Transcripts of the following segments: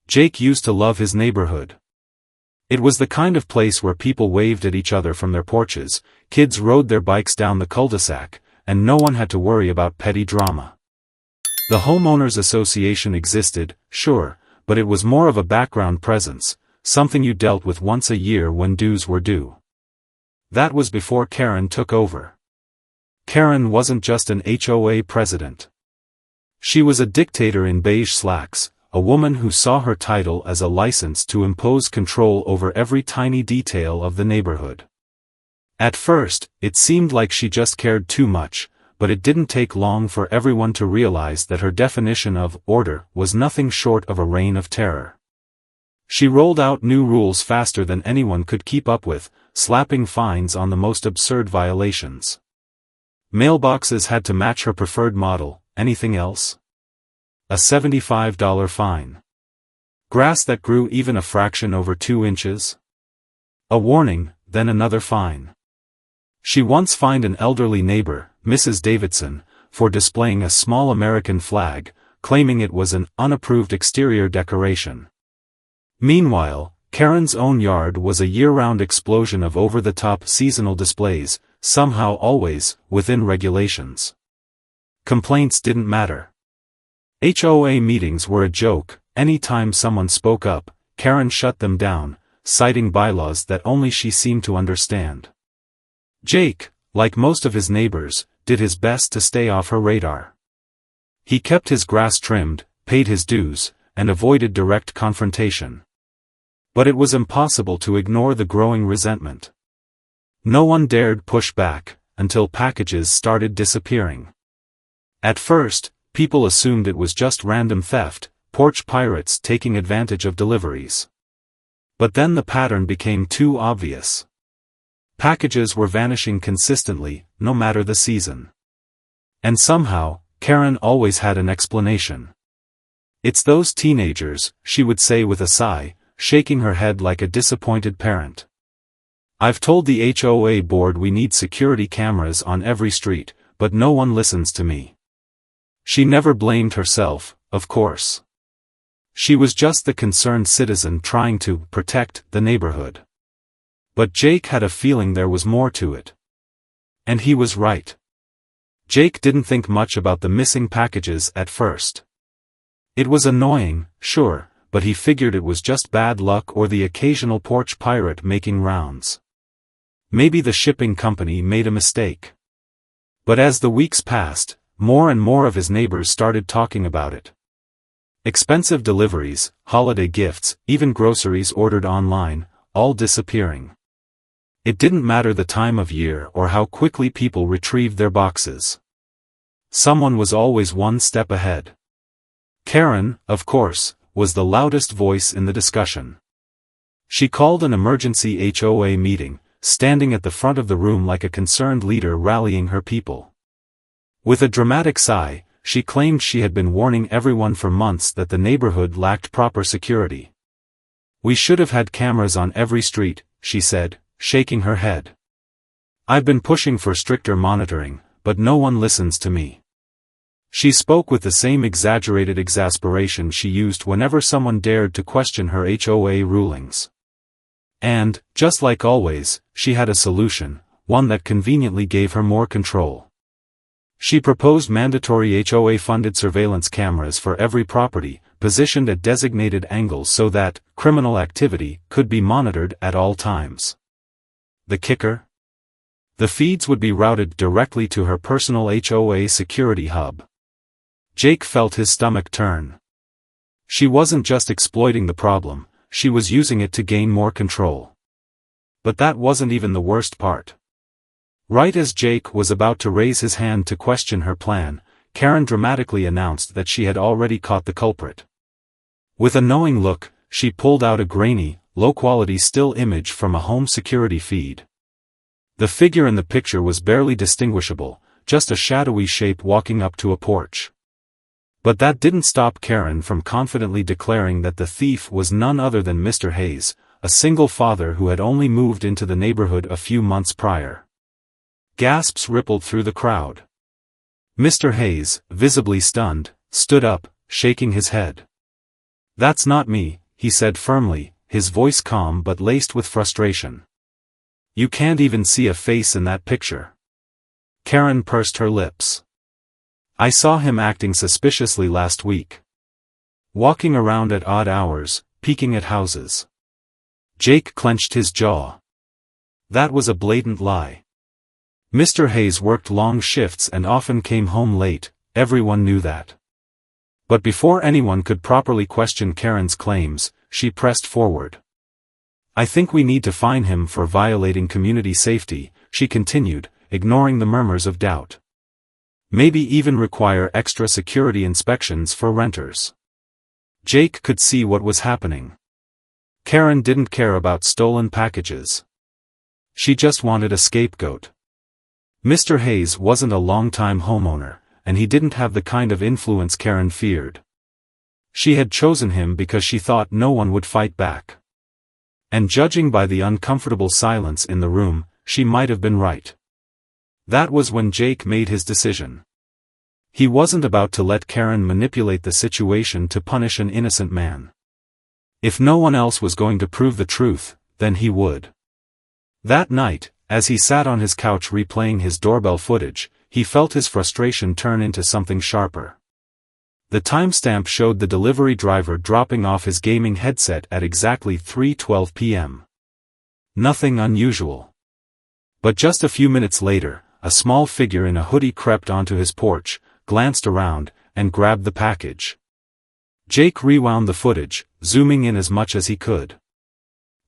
Jake used to love his neighborhood. It was the kind of place where people waved at each other from their porches, kids rode their bikes down the cul-de-sac, and no one had to worry about petty drama. The homeowners association existed, sure, but it was more of a background presence, something you dealt with once a year when dues were due. That was before Karen took over. Karen wasn't just an HOA president. She was a dictator in beige slacks, a woman who saw her title as a license to impose control over every tiny detail of the neighborhood. At first, it seemed like she just cared too much, but it didn't take long for everyone to realize that her definition of order was nothing short of a reign of terror. She rolled out new rules faster than anyone could keep up with, slapping fines on the most absurd violations. Mailboxes had to match her preferred model. Anything else? A $75 fine. Grass that grew even a fraction over 2 inches? A warning, then another fine. She once fined an elderly neighbor, Mrs. Davidson, for displaying a small American flag, claiming it was an unapproved exterior decoration. Meanwhile, Karen's own yard was a year-round explosion of over-the-top seasonal displays, somehow always within regulations. Complaints didn't matter. HOA meetings were a joke. Any time someone spoke up, Karen shut them down, citing bylaws that only she seemed to understand. Jake, like most of his neighbors, did his best to stay off her radar. He kept his grass trimmed, paid his dues, and avoided direct confrontation. But it was impossible to ignore the growing resentment. No one dared push back, until packages started disappearing. At first, people assumed it was just random theft, porch pirates taking advantage of deliveries. But then the pattern became too obvious. Packages were vanishing consistently, no matter the season. And somehow, Karen always had an explanation. "It's those teenagers," she would say with a sigh, shaking her head like a disappointed parent. "I've told the HOA board we need security cameras on every street, but no one listens to me." She never blamed herself, of course. She was just the concerned citizen trying to protect the neighborhood. But Jake had a feeling there was more to it. And he was right. Jake didn't think much about the missing packages at first. It was annoying, sure, but he figured it was just bad luck or the occasional porch pirate making rounds. Maybe the shipping company made a mistake. But as the weeks passed, more and more of his neighbors started talking about it. Expensive deliveries, holiday gifts, even groceries ordered online, all disappearing. It didn't matter the time of year or how quickly people retrieved their boxes. Someone was always one step ahead. Karen, of course, was the loudest voice in the discussion. She called an emergency HOA meeting, standing at the front of the room like a concerned leader rallying her people. With a dramatic sigh, she claimed she had been warning everyone for months that the neighborhood lacked proper security. "We should have had cameras on every street," she said, shaking her head. "I've been pushing for stricter monitoring, but no one listens to me." She spoke with the same exaggerated exasperation she used whenever someone dared to question her HOA rulings. And, just like always, she had a solution, one that conveniently gave her more control. She proposed mandatory HOA-funded surveillance cameras for every property, positioned at designated angles so that criminal activity could be monitored at all times. The kicker? The feeds would be routed directly to her personal HOA security hub. Jake felt his stomach turn. She wasn't just exploiting the problem, she was using it to gain more control. But that wasn't even the worst part. Right as Jake was about to raise his hand to question her plan, Karen dramatically announced that she had already caught the culprit. With a knowing look, she pulled out a grainy, low-quality still image from a home security feed. The figure in the picture was barely distinguishable, just a shadowy shape walking up to a porch. But that didn't stop Karen from confidently declaring that the thief was none other than Mr. Hayes, a single father who had only moved into the neighborhood a few months prior. Gasps rippled through the crowd. Mr. Hayes, visibly stunned, stood up, shaking his head. "That's not me," he said firmly, his voice calm but laced with frustration. "You can't even see a face in that picture." Karen pursed her lips. "I saw him acting suspiciously last week. Walking around at odd hours, peeking at houses." Jake clenched his jaw. That was a blatant lie. Mr. Hayes worked long shifts and often came home late, everyone knew that. But before anyone could properly question Karen's claims, she pressed forward. "I think we need to fine him for violating community safety," she continued, ignoring the murmurs of doubt. "Maybe even require extra security inspections for renters." Jake could see what was happening. Karen didn't care about stolen packages. She just wanted a scapegoat. Mr. Hayes wasn't a long-time homeowner, and he didn't have the kind of influence Karen feared. She had chosen him because she thought no one would fight back. And judging by the uncomfortable silence in the room, she might have been right. That was when Jake made his decision. He wasn't about to let Karen manipulate the situation to punish an innocent man. If no one else was going to prove the truth, then he would. That night, as he sat on his couch replaying his doorbell footage, he felt his frustration turn into something sharper. The timestamp showed the delivery driver dropping off his gaming headset at exactly 3:12 p.m. Nothing unusual. But just a few minutes later, a small figure in a hoodie crept onto his porch, glanced around, and grabbed the package. Jake rewound the footage, zooming in as much as he could.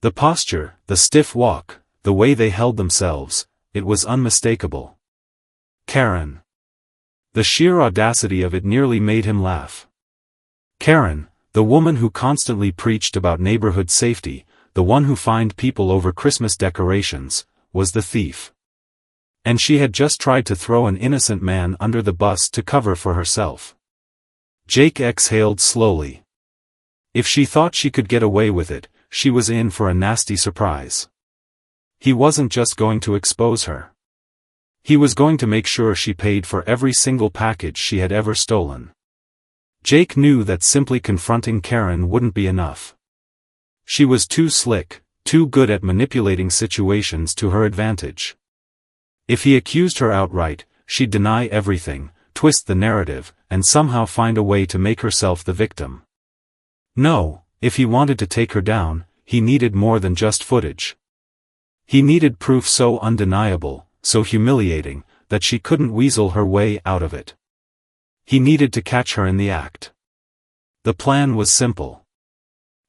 The posture, the stiff walk, the way they held themselves, it was unmistakable. Karen. The sheer audacity of it nearly made him laugh. Karen, the woman who constantly preached about neighborhood safety, the one who fined people over Christmas decorations, was the thief. And she had just tried to throw an innocent man under the bus to cover for herself. Jake exhaled slowly. If she thought she could get away with it, she was in for a nasty surprise. He wasn't just going to expose her. He was going to make sure she paid for every single package she had ever stolen. Jake knew that simply confronting Karen wouldn't be enough. She was too slick, too good at manipulating situations to her advantage. If he accused her outright, she'd deny everything, twist the narrative, and somehow find a way to make herself the victim. No, if he wanted to take her down, he needed more than just footage. He needed proof so undeniable, so humiliating, that she couldn't weasel her way out of it. He needed to catch her in the act. The plan was simple.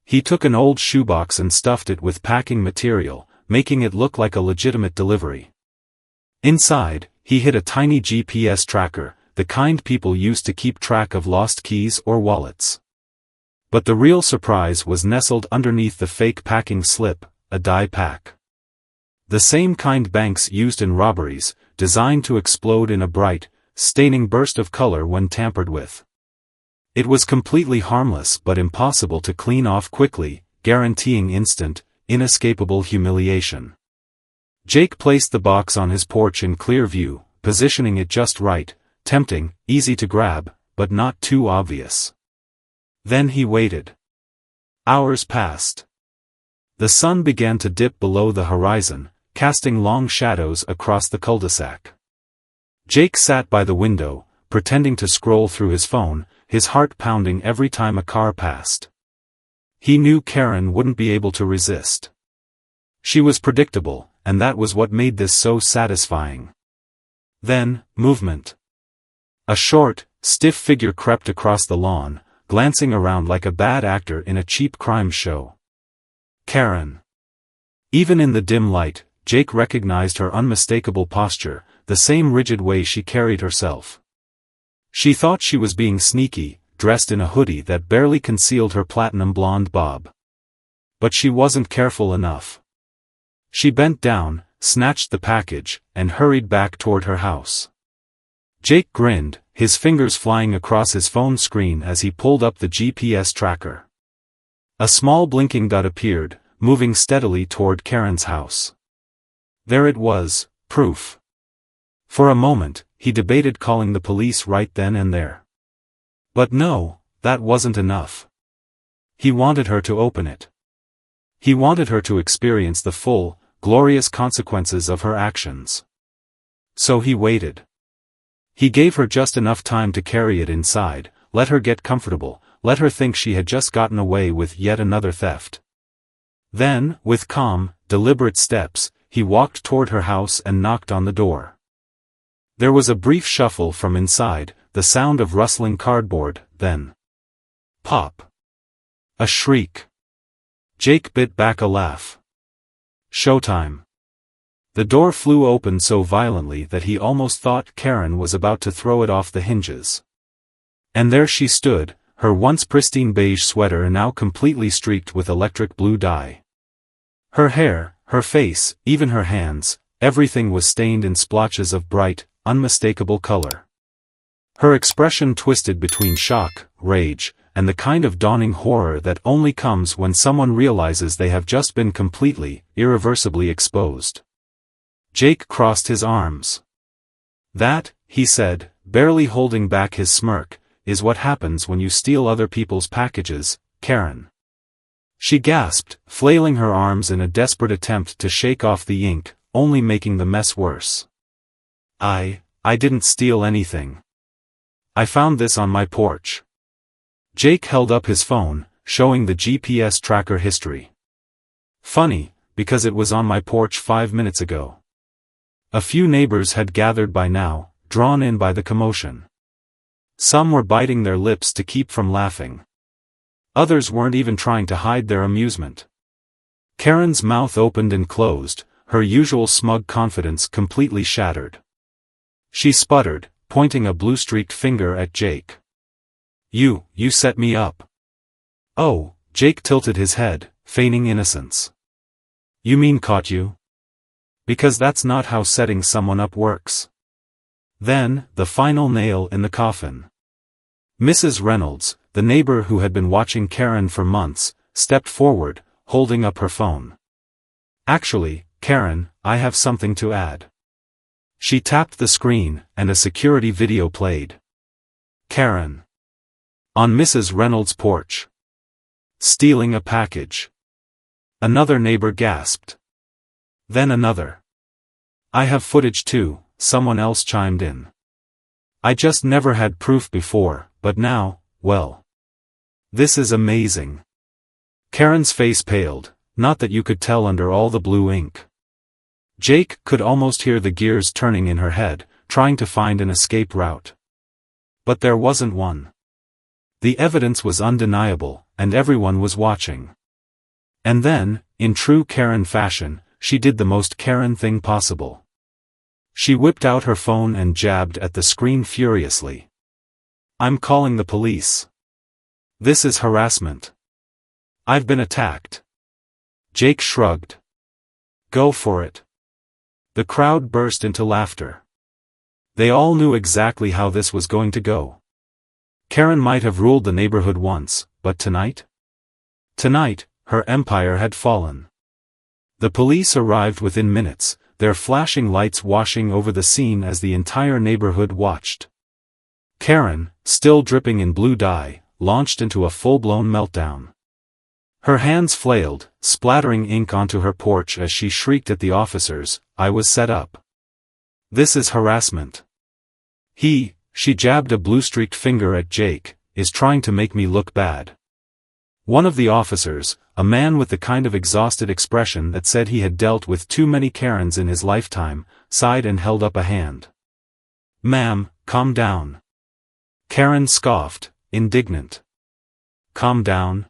He took an old shoebox and stuffed it with packing material, making it look like a legitimate delivery. Inside, he hid a tiny GPS tracker, the kind people used to keep track of lost keys or wallets. But the real surprise was nestled underneath the fake packing slip, a dye pack. The same kind banks used in robberies, designed to explode in a bright, staining burst of color when tampered with. It was completely harmless but impossible to clean off quickly, guaranteeing instant, inescapable humiliation. Jake placed the box on his porch in clear view, positioning it just right, tempting, easy to grab, but not too obvious. Then he waited. Hours passed. The sun began to dip below the horizon, casting long shadows across the cul-de-sac. Jake sat by the window, pretending to scroll through his phone, his heart pounding every time a car passed. He knew Karen wouldn't be able to resist. She was predictable, and that was what made this so satisfying. Then, movement. A short, stiff figure crept across the lawn, glancing around like a bad actor in a cheap crime show. Karen. Even in the dim light, Jake recognized her unmistakable posture, the same rigid way she carried herself. She thought she was being sneaky, dressed in a hoodie that barely concealed her platinum blonde bob. But she wasn't careful enough. She bent down, snatched the package, and hurried back toward her house. Jake grinned, his fingers flying across his phone screen as he pulled up the GPS tracker. A small blinking dot appeared, moving steadily toward Karen's house. There it was, proof. For a moment, he debated calling the police right then and there. But no, that wasn't enough. He wanted her to open it. He wanted her to experience the full, glorious consequences of her actions. So he waited. He gave her just enough time to carry it inside, let her get comfortable, let her think she had just gotten away with yet another theft. Then, with calm, deliberate steps, he walked toward her house and knocked on the door. There was a brief shuffle from inside, the sound of rustling cardboard, then pop. A shriek. Jake bit back a laugh. Showtime. The door flew open so violently that he almost thought Karen was about to throw it off the hinges. And there she stood, her once pristine beige sweater now completely streaked with electric blue dye. Her hair, her face, even her hands, everything was stained in splotches of bright, unmistakable color. Her expression twisted between shock, rage, and the kind of dawning horror that only comes when someone realizes they have just been completely, irreversibly exposed. Jake crossed his arms. That, he said, barely holding back his smirk, is what happens when you steal other people's packages, Karen. She gasped, flailing her arms in a desperate attempt to shake off the ink, only making the mess worse. I didn't steal anything. I found this on my porch. Jake held up his phone, showing the GPS tracker history. Funny, because it was on my porch 5 minutes ago. A few neighbors had gathered by now, drawn in by the commotion. Some were biting their lips to keep from laughing. Others weren't even trying to hide their amusement. Karen's mouth opened and closed, her usual smug confidence completely shattered. She sputtered, pointing a blue-streaked finger at Jake. You set me up." "Oh," Jake tilted his head, feigning innocence. "You mean caught you? Because that's not how setting someone up works." Then, the final nail in the coffin. Mrs. Reynolds, the neighbor who had been watching Karen for months, stepped forward, holding up her phone. "Actually, Karen, I have something to add." She tapped the screen, and a security video played. Karen. On Mrs. Reynolds' porch. Stealing a package. Another neighbor gasped. Then another. "I have footage too," someone else chimed in. "I just never had proof before, but now, well. This is amazing." Karen's face paled, not that you could tell under all the blue ink. Jake could almost hear the gears turning in her head, trying to find an escape route. But there wasn't one. The evidence was undeniable, and everyone was watching. And then, in true Karen fashion, she did the most Karen thing possible. She whipped out her phone and jabbed at the screen furiously. "I'm calling the police. This is harassment. I've been attacked." Jake shrugged. "Go for it." The crowd burst into laughter. They all knew exactly how this was going to go. Karen might have ruled the neighborhood once, but tonight? Tonight, her empire had fallen. The police arrived within minutes, their flashing lights washing over the scene as the entire neighborhood watched. Karen, still dripping in blue dye, launched into a full-blown meltdown. Her hands flailed, splattering ink onto her porch as she shrieked at the officers, "I was set up. This is harassment. She jabbed a blue-streaked finger at Jake, is trying to make me look bad." One of the officers, a man with the kind of exhausted expression that said he had dealt with too many Karens in his lifetime, sighed and held up a hand. "Ma'am, calm down." Karen scoffed, indignant. "Calm down?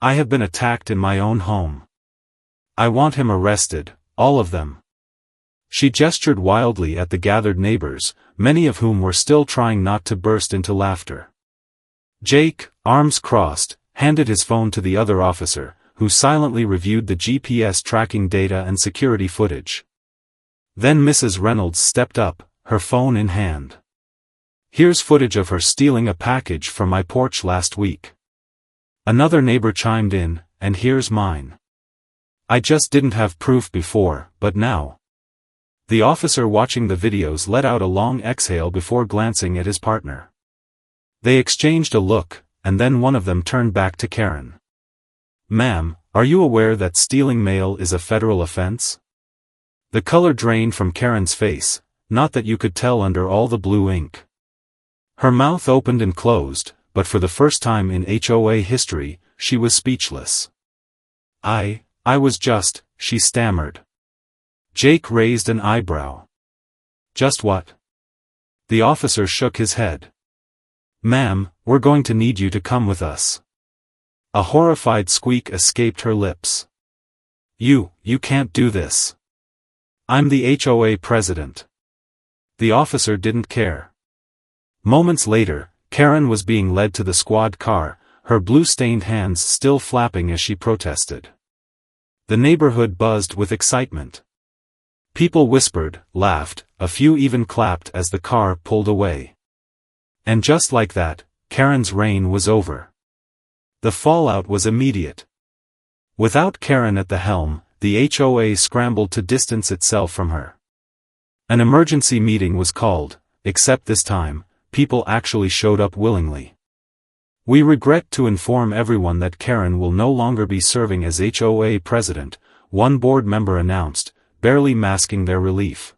I have been attacked in my own home. I want him arrested, all of them." She gestured wildly at the gathered neighbors, many of whom were still trying not to burst into laughter. Jake, arms crossed, handed his phone to the other officer, who silently reviewed the GPS tracking data and security footage. Then Mrs. Reynolds stepped up, her phone in hand. "Here's footage of her stealing a package from my porch last week." Another neighbor chimed in, "And here's mine. I just didn't have proof before, but now." The officer watching the videos let out a long exhale before glancing at his partner. They exchanged a look, and then one of them turned back to Karen. "Ma'am, are you aware that stealing mail is a federal offense?" The color drained from Karen's face, not that you could tell under all the blue ink. Her mouth opened and closed, but for the first time in HOA history, she was speechless. I was just," she stammered. Jake raised an eyebrow. "Just what?" The officer shook his head. "Ma'am, we're going to need you to come with us." A horrified squeak escaped her lips. You can't do this. I'm the HOA president." The officer didn't care. Moments later, Karen was being led to the squad car, her blue-stained hands still flapping as she protested. The neighborhood buzzed with excitement. People whispered, laughed, a few even clapped as the car pulled away. And just like that, Karen's reign was over. The fallout was immediate. Without Karen at the helm, the HOA scrambled to distance itself from her. An emergency meeting was called, except this time, people actually showed up willingly. "We regret to inform everyone that Karen will no longer be serving as HOA president," one board member announced, barely masking their relief.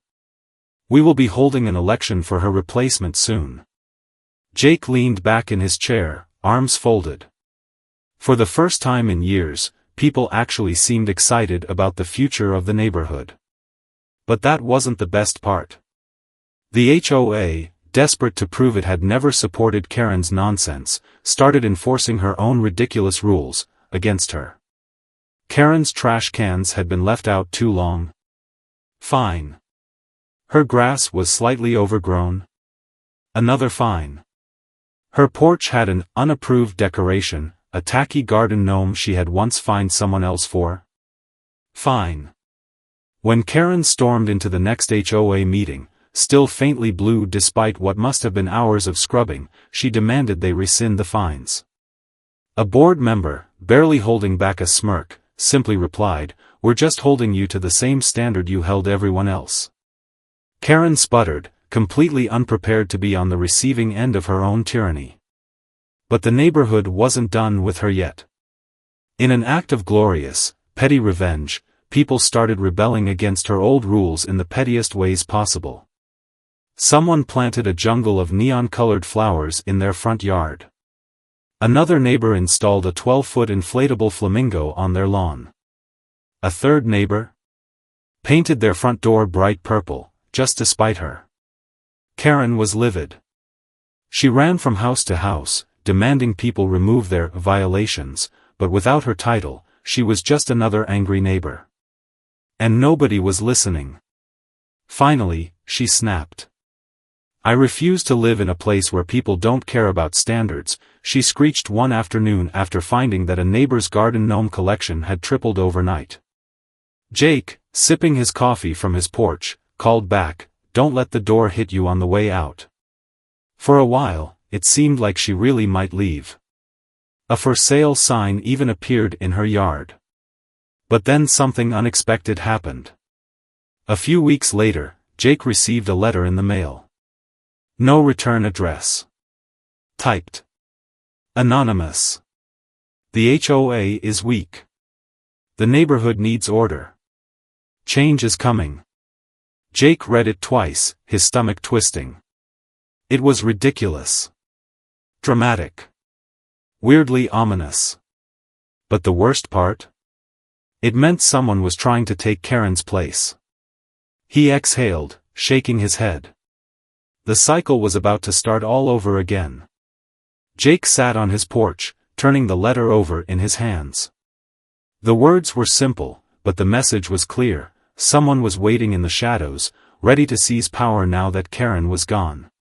"We will be holding an election for her replacement soon." Jake leaned back in his chair, arms folded. For the first time in years, people actually seemed excited about the future of the neighborhood. But that wasn't the best part. The HOA, desperate to prove it had never supported Karen's nonsense, started enforcing her own ridiculous rules against her. Karen's trash cans had been left out too long. Fine. Her grass was slightly overgrown. Another fine. Her porch had an unapproved decoration, a tacky garden gnome she had once fined someone else for. Fine. When Karen stormed into the next HOA meeting, still faintly blue despite what must have been hours of scrubbing, she demanded they rescind the fines. A board member, barely holding back a smirk, simply replied, "We're just holding you to the same standard you held everyone else." Karen sputtered, completely unprepared to be on the receiving end of her own tyranny. But the neighborhood wasn't done with her yet. In an act of glorious, petty revenge, people started rebelling against her old rules in the pettiest ways possible. Someone planted a jungle of neon-colored flowers in their front yard. Another neighbor installed a 12-foot inflatable flamingo on their lawn. A third neighbor painted their front door bright purple, just to spite her. Karen was livid. She ran from house to house, demanding people remove their violations, but without her title, she was just another angry neighbor. And nobody was listening. Finally, she snapped. "I refuse to live in a place where people don't care about standards," she screeched one afternoon after finding that a neighbor's garden gnome collection had tripled overnight. Jake, sipping his coffee from his porch, called back, "Don't let the door hit you on the way out." For a while, it seemed like she really might leave. A for sale sign even appeared in her yard. But then something unexpected happened. A few weeks later, Jake received a letter in the mail. No return address. Typed. Anonymous. The HOA is weak. The neighborhood needs order. Change is coming. Jake read it twice, his stomach twisting. It was ridiculous. Dramatic. Weirdly ominous. But the worst part? It meant someone was trying to take Karen's place. He exhaled, shaking his head. The cycle was about to start all over again. Jake sat on his porch, turning the letter over in his hands. The words were simple, but the message was clear. Someone was waiting in the shadows, ready to seize power now that Karen was gone.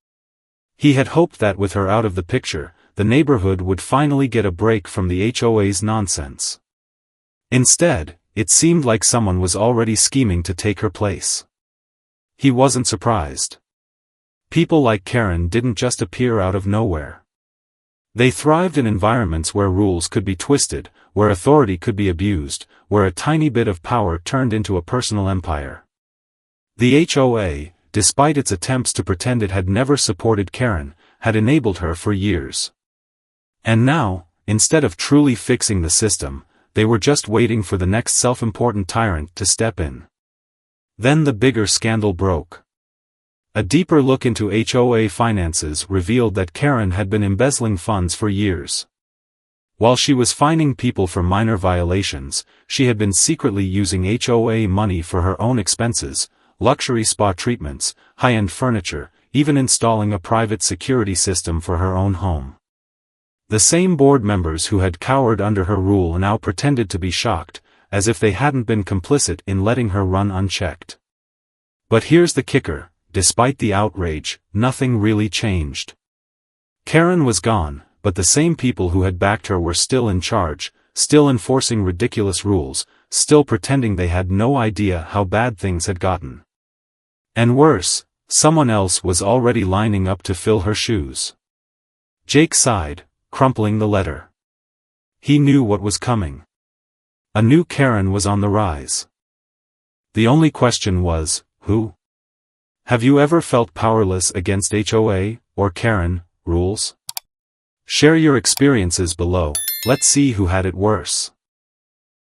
He had hoped that with her out of the picture, the neighborhood would finally get a break from the HOA's nonsense. Instead, it seemed like someone was already scheming to take her place. He wasn't surprised. People like Karen didn't just appear out of nowhere. They thrived in environments where rules could be twisted, where authority could be abused, where a tiny bit of power turned into a personal empire. The HOA, despite its attempts to pretend it had never supported Karen, had enabled her for years. And now, instead of truly fixing the system, they were just waiting for the next self-important tyrant to step in. Then the bigger scandal broke. A deeper look into HOA finances revealed that Karen had been embezzling funds for years. While she was fining people for minor violations, she had been secretly using HOA money for her own expenses, luxury spa treatments, high-end furniture, even installing a private security system for her own home. The same board members who had cowered under her rule now pretended to be shocked, as if they hadn't been complicit in letting her run unchecked. But here's the kicker, despite the outrage, nothing really changed. Karen was gone, but the same people who had backed her were still in charge, still enforcing ridiculous rules, still pretending they had no idea how bad things had gotten. And worse, someone else was already lining up to fill her shoes. Jake sighed, crumpling the letter. He knew what was coming. A new Karen was on the rise. The only question was, who? Have you ever felt powerless against HOA, or Karen, rules? Share your experiences below, let's see who had it worse.